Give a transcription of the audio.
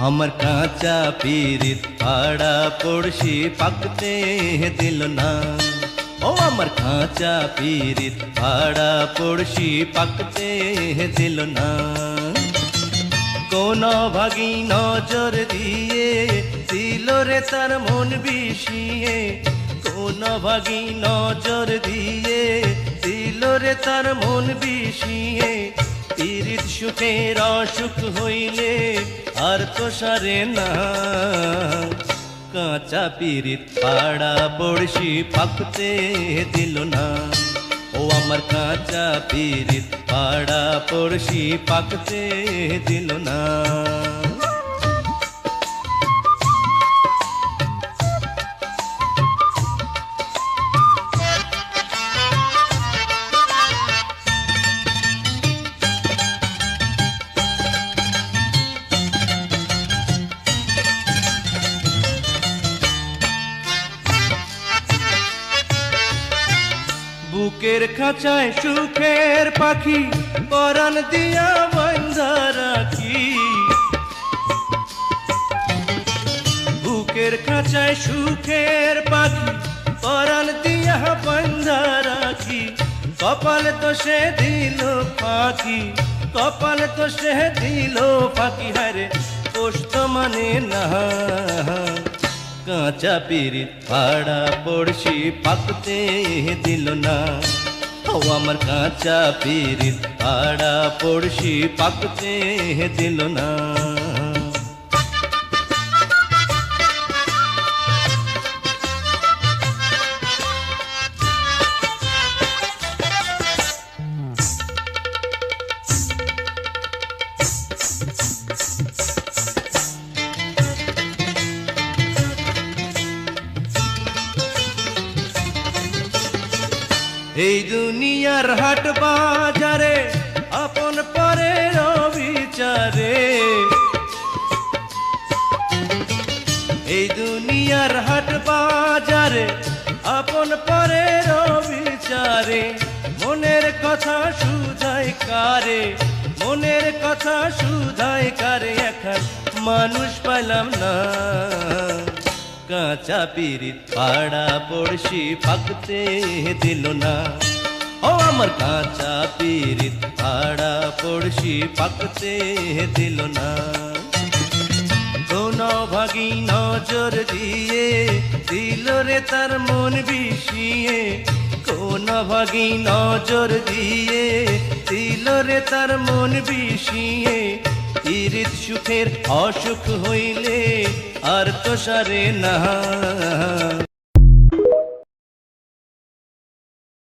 আমার কাঁচা পিরিত পাড়া পড়শি পাকতে দিল না। ও আমার কাঁচা পিরিত পাড়া পড়শি পাকতে দিল না। কোন ভাগী নজর দিয়ে দিল রে তার মন বিষিয়ে, কোন ভাগী নজর দিয়ে দিল রে তার মন বিষিয়ে। পিরিত সুখের অসুখ হইলে আর তো সারে না। কাঁচা পিরিত পাড়া পড়শি পাকতে দিল না। ও আমার কাঁচা পিরিত পাড়া পড়শি পাকতে দিল না। বুকের খাঁচায় সুখের পাখি পরাণ দিয়া বাঁধা রাখি। বুকের খাঁচায় সুখের পাখি পরাণ দিয়া বাঁধা রাখি। কপাল তো সে দিল পাখি, কপাল তো সে দিল পাখি। হারে পোষ্ট মানে না। কাঁচা পিরিত পাড়া পড়শি পাকতে দিল না। ও আমার কাঁচা পিরিত পাড়া পড়শি পাকতে দিল না। এই দুনিয়ার হাট বাজারে আপন পরের বিচারে। এই দুনিয়ার হাট বাজারে আপন পরের বিচারে। মনের কথা শুধায় কারে, মনের কথা শুধায় কারে। এখন মানুষ পাইলাম না। কাঁচা পিরিত পাড়া পড়শি পাকতে দিল না। ও আমার কাঁচা পিরিত পাড়া পড়শি পাকতে দিল না। কোন ভাগী নজর দিয়ে দিল রে তার মন বিষিয়ে, কোন ভাগী নজর দিয়ে দিল রে তার মন বিষিয়ে। পিরিত সুখের অসুখ হইলে আর তো সারে না।